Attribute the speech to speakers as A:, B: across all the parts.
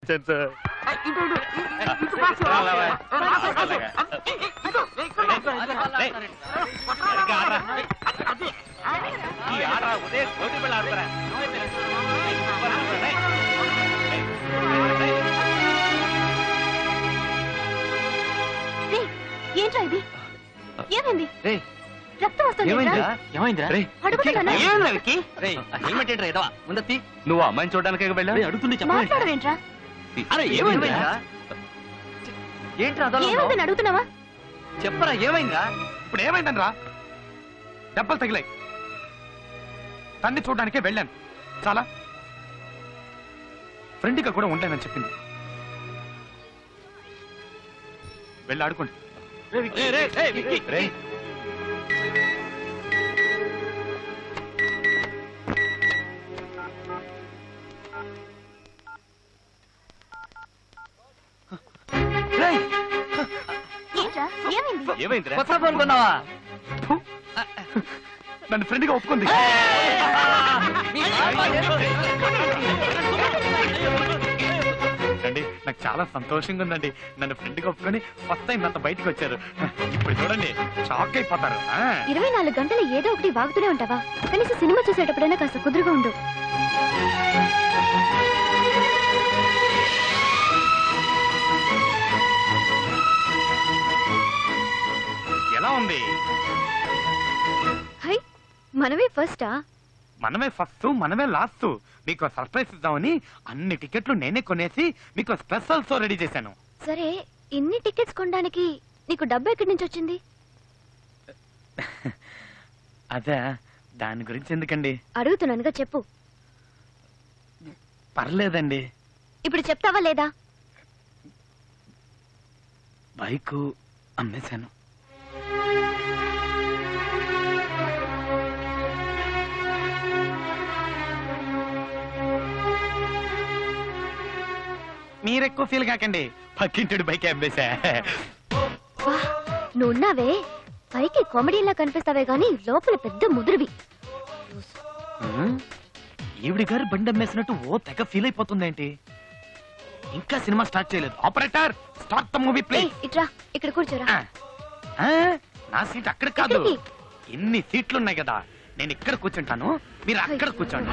A: ఏంట్రా ఇది? ఏమైంది? రక్తం వస్తుంది.
B: నువ్వు అమ్మాయిని చూడడానికి వెళ్ళి అడుగుతుండే
A: మాట్లాడవేంట్రా? ఏమైందని అడుగుతున్నావా?
B: చెప్పరా ఏమైందా? ఇప్పుడు ఏమైందని రా? దెబ్బలు తగిలాయి. తన్ని చూడడానికే వెళ్ళాను. చాలా ఫ్రెండ్గా కూడా ఉంటానని చెప్పింది. వెళ్ళి ఆడుకోండి. నన్ను ఫ్రెండ్ గా ఒప్పుకుంది. అండి నాకు చాలా సంతోషంగా ఉందండి. నన్ను ఫ్రెండ్ గా ఒప్పుకొని ఫస్ట్ టైం అంత బయటకు వచ్చారు. ఇప్పుడు చూడండి షాక్ అయిపోతారు.
A: 24 గంటలు ఏదో ఒకటి వాగుతూనే ఉంటావా? కనీసం సినిమా చూసేటప్పుడైనా కాస్త కుదురుగా ఉండు.
B: ఎలా ఉంది?
A: హై, మనమే ఫస్టా?
B: మనమే ఫస్ట్, మనమే లాస్ట్. మీకు సర్ప్రైజ్ ఇద్దామని అన్ని టికెట్లు నేనే కొనేసి మీకు స్పెషల్ షో రెడీ చేశాను.
A: సరే, ఇన్ని టికెట్స్ కొనడానికి నీకు డబ్బు ఎక్కడి నుంచి వచ్చింది?
B: అదే, దాని గురించి ఎందుకండి?
A: అడుగుతున్నానుగా, చెప్పు.
B: పర్లేదండి.
A: ఇప్పుడు చెప్తావా లేదా?
B: బైకు అమ్మేశాను. మీరెక్కువ ఫీల్ కాకండి, పక్కింటి బైక్ అమ్మేశా.
A: నువ్వున్నావే, పైకి కామెడీలా కనిపిస్తావే గానీ లోపల పెద్ద ముదురువి.
B: ఈవిడి గారు బండి అమ్మేసినట్టు ఓ తెగ ఫీల్ అయిపోతుందేంటి? ఇంకా సినిమా స్టార్ట్ చేయలేదు. Operator, start the movie please.
A: ఇట్రా, ఇక్కడ కూర్చోరా.
B: నా సీట్ అక్కడ కాదు, ఇన్ని సీట్లు ఉన్నాయి కదా, నేను ఇక్కడ కూర్చుంటాను, మీరు అక్కడ కూర్చోండి.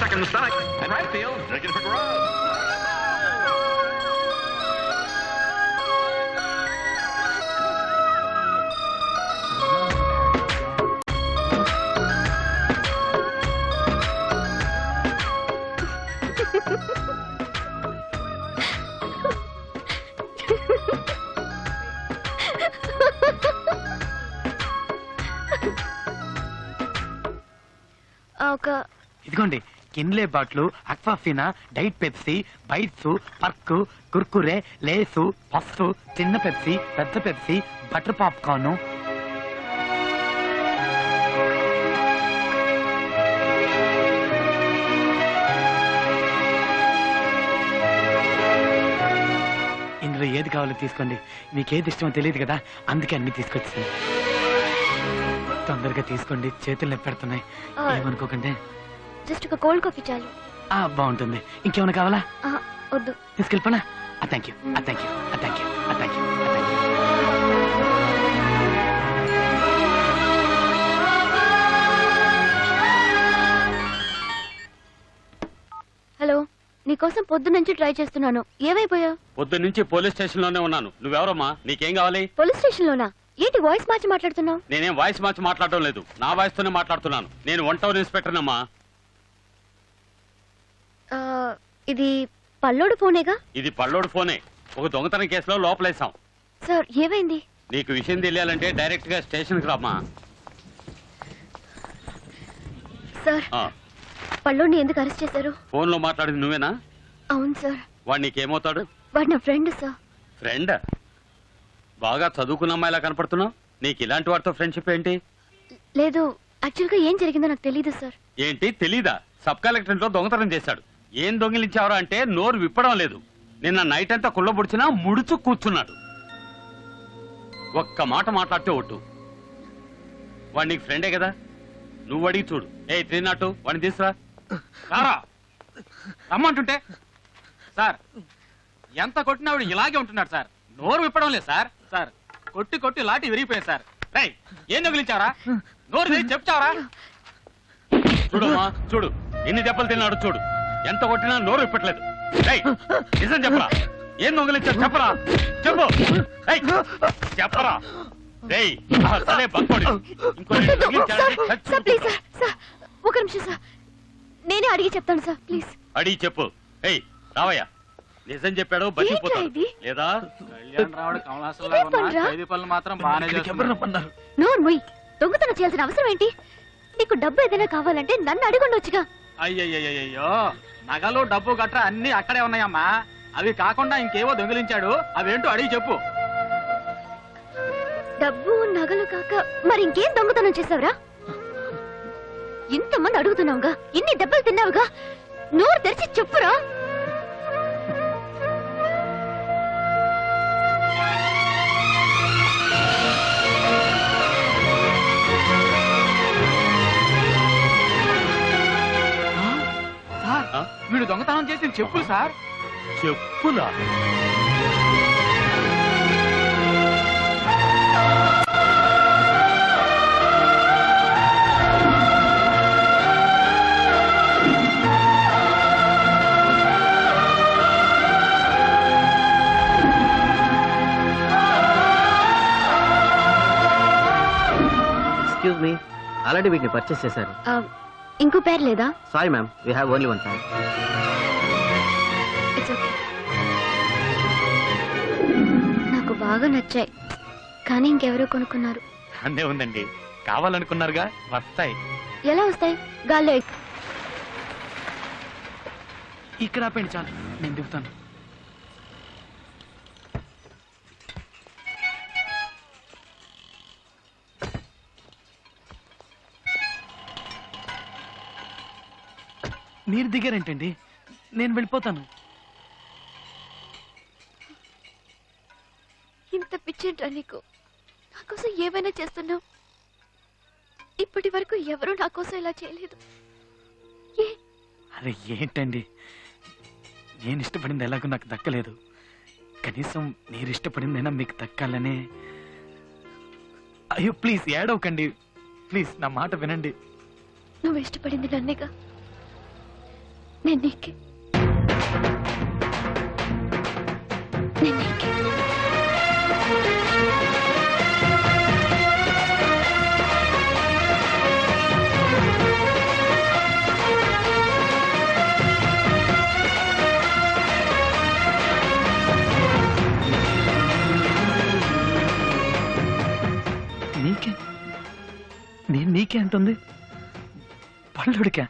C: Second stomach and right field drinking for grub.
B: ఇదిగోండి, కిన్లే బాట్లు, Aquafina, diet Pepsi, bites, Perk, Kurkure, Lay's, puffs, చిన్న పెప్సీ, పెద్ద పెప్సీ, బటర్ పాప్కార్న్. ఇందులో ఏది కావాలో తీసుకోండి. మీకేది ఇష్టమో తెలియదు కదా, అందుకే అన్ని తీసుకొచ్చింది. తొందరగా తీసుకోండి, చేతులు నొప్పి పెడుతున్నాయి. ఏమనుకోకండి.
A: జస్ట్ ఒక కోల్డ్ కాఫీ చాలు.
B: బాగుంటుంది. ఇంకేమైనా కావాలా?
A: వద్దు.
B: తీసుకెళ్ళిపోనా? Thank you, thank you, thank you, thank you.
A: Hello, నీకోసం పొద్దు నుంచి ట్రై చేస్తున్నాను. ఏమైపోయా?
D: పొద్దు నుంచి పోలీస్ స్టేషన్ లోనే ఉన్నాను. నువ్వెవరమ్మా? నీకేం కావాలి?
A: పోలీస్ స్టేషన్ లోనా? ఏంటి వాయిస్ మార్చి మాట్లాడుతున్నావు?
D: నేనేం వాయిస్ మార్చి మాట్లాడటం లేదు, నా వాయిస్ తోనే మాట్లాడుతున్నాను. నేను 1 టౌన్ ఇన్స్పెక్టర్ అమ్మా.
A: ఇది పల్లోడు ఫోనేగా?
D: ఇది పల్లోడు ఫోనే. ఒక దొంగతనం కేసులో లోపలేసాం.
A: సార్, ఏమైంది?
D: నీకు విషయం తెలియాలంటే డైరెక్ట్ గా స్టేషన్ కి రామ్మా.
A: సార్, పల్లోడిని ఎందుకు అరెస్ట్ చేశారు?
D: ఫోన్ లో మాట్లాడింది నువ్వేనా?
A: అవును సార్.
D: వాడు నీకేమవుతాడు?
A: వాడు నా ఫ్రెండ్ సార్.
D: ఫ్రెండ్? బాగా చదువుకున్న అమ్మాయిలా కనపడుతున్నావు. నీకు ఇలాంటి వాడితో ఫ్రెండ్షిప్ ఏంటి?
A: లేదు, యాక్చువల్ గా ఏం జరిగిందో నాకు తెలీదు సార్.
D: ఏంటి తెలీదా? సబ్ కలెక్టరేట్ లో దొంగతనం చేశాడు. ఏం దొంగిలించావరా అంటే నోరు విప్పడం లేదు. నిన్న నైట్ అంతా కుళ్ళబుడిచినా ముడుచు కూర్చున్నాడు. ఒక్క మాట మాట్లాడితే ఒట్టు. వాడు నీకు ఫ్రెండే కదా, నువ్వు అడిగి చూడు. 302 వాడిని తీసురా.
E: రారా రమ్మంటుంటే. సార్ ఎంత కొట్టినా వాడు ఇలాగే ఉంటున్నాడు సార్. నోరు విప్పడం లేదు సార్. సార్ కొట్టి కొట్టి లాటి విరిగిపోయింది సార్. రేయ్ ఏం దొంగిలించావరా? నోరు తెరిచి చెప్తావరా?
D: చూడమ్మా చూడు, ఎన్ని దెబ్బలు తిన్నాడు చూడు. ఎంత కొట్టినా నోరు విప్పట్లేదు. రేయ్ నిజం చెప్పరా, ఏం దొంగిలించావు చెప్పరా, చెప్పు. రేయ్ చెప్పరా. రేయ్ సరే బంకోడి ఇంకో రెండు దొంగిలించాడంటే చచ్చి
A: సార్ ప్లీజ్ సార్, సార్ ఒక నిమిషం సార్, నేనే అడిగి చెప్తాను సార్ ప్లీజ్.
D: అడిగి చెప్పు. ఏయ్ రావయ్యా, నిజం చెప్పాడు బతికిపోతాడు
A: ఏంట్రా ఇది?
D: లేదా
E: కళ్యాణ్ రావుడు కమలాసంలా
A: ఇదేం
E: ఉన్నా
A: పనిరా?
E: ఖైదీ పనులు మాత్రం బాగానే చేస్తున్నాడు.
A: నోరు ముయ్, దొంగతనం చేయాల్సిన అవసరం ఏంటి? నీకు డబ్బు ఏదైనా కావాలంటే నన్ను అడిగుండొచ్చుగా.
E: అయ్యయ్యో నగలు డబ్బు గట్రా అన్ని అక్కడే ఉన్నాయమ్మా. అవి కాకుండా ఇంకేవో దొంగిలించాడు, అవేంటో అడిగి చెప్పు.
A: డబ్బు నగలు కాక మరి ఇంకేం దొంగతనం చేసావురా? ఇంతమంది అడుగుతున్నావుగా, ఇన్ని దెబ్బలు తిన్నావుగా, నోరు తెరిచి చెప్పురా.
E: సార్
D: ఆ?
E: వీడు దొంగతనం చేసిన చెప్పులు సార్.
D: చెప్పులా?
F: ఎక్స్క్యూజ్ మీ, ఆల్రెడీ వీటిని పర్చేస్ చేశారు.
A: ఆ, ఇంకో పేరు లేదా?
F: Sorry ma'am, we have only one time.
A: It's okay. నాకు బాగా నచ్చాయి, కానీ ఇంకెవరో కొనుక్కున్నారు.
B: అందే ఉందండి, కావాలనుకున్నారుగా, వస్తాయి.
A: ఎలా వస్తాయి? గాల్లో
B: ఇక్కడ ఆపండి చాలు, నేను దిగుతాను. మీరు దిగారేంటండి, నేను వెళ్ళిపోతాను.
A: ఇంత పిచ్చేంట్రా నీకు? నా కోసం ఏమైనా చేస్తున్నావు. ఇప్పటి వరకు ఎవరూ నా కోసం ఇలా చేయలేదు. ఏ
B: అరే ఏంటండి, నేను ఇష్టపడింది ఎలాగో నాకు దక్కలేదు, కనీసం మీరు ఇష్టపడిందైనా మీకు దక్కాలనే. అయ్యో ప్లీజ్ ఏడవకండి, ప్లీజ్ నా మాట వినండి.
A: నువ్వు ఇష్టపడింది నన్నేగా, నేను నీకే. నేను నీకే.
B: నీకే? నేను నీకే అంటుంది, పళ్ళుడికా?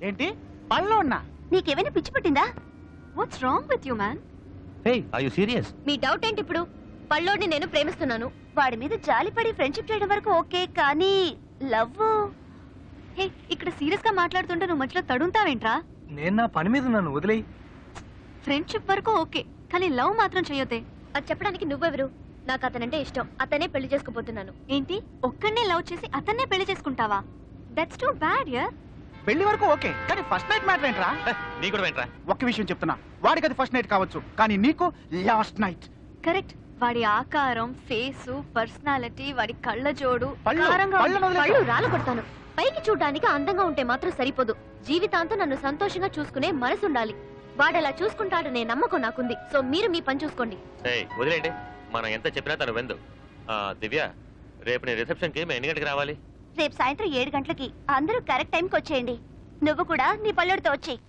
E: ఏంటి పనిలో ఉన్నా?
A: నీకేమైనా పిచ్చి పట్టిందా? What's wrong with you man?
F: Hey, are you serious?
A: మీ డౌట్ ఏంటి ఇప్పుడు? పల్లోడిని నేను ప్రేమిస్తున్నాను. వాడి మీద జాలిపడి ఫ్రెండ్షిప్ చేయడం వరకు ఓకే, కానీ లవ్. హే, ఇక్కడ సీరియస్ గా మాట్లాడుతుంటే నువ్వు మధ్యలో తడుంతావేంట్రా?
B: నేను నా పని మీద నన్ను వదిలేయి.
A: ఫ్రెండ్షిప్ వరకు ఓకే, కానీ లవ్ మాత్రం చేయొద్దే. అది చెప్పడానికి నువ్వెవరు? నాకు అతనంటే ఇష్టం, అతనే పెళ్లి చేసుకోబోతున్నాను. ఏంటి, ఒక్కడే లవ్ చేసి అతన్నే పెళ్లి చేసుకుంటావా? దట్స్ టూ బ్యాడ్ యార్.
E: పెళ్లి వరకు ఓకే, కానీ ఫస్ట్ నైట్ మ్యాటర్ ఏంట్రా?
C: నీ కూడా వెంట్రా.
E: ఒక్క విషయం చెప్తున్నా, వాడికి అది ఫస్ట్ నైట్ కావచ్చు, కానీ నీకు లాస్ట్ నైట్.
A: కరెక్ట్. వాడి ఆకారం, ఫేసు, పర్సనాలిటీ, వాడి కళ్ళ జోడు,
E: పళ్ళు,
A: కారంగా
E: పళ్ళను
A: ఉంటే
E: వదిలేయ్.
A: పళ్ళు రాలగొడతాను. పైకి చూడడానికి అందంగా ఉంటే మాత్రం సరిపోదు, జీవితాంతం నన్ను సంతోషంగా చూసుకునే మనసు ఉండాలి. వాడలా చూసుకుంటాడనే నమ్మకం నాకుంది. సో మీరు మీ పని చూసుకోండి.
C: వదిలేండి, మనం ఎంత చెప్పినా తను వెందు. దివ్య, రేపు నీ రిసెప్షన్ కి మేము ఎన్ని గంటకి రావాలి?
A: రేపు సాయంత్రం 7 గంటలకి. అందరూ కరెక్ట్ టైంకి వచ్చేయండి. నువ్వు కూడా నీ పల్లెడితో వచ్చేయి.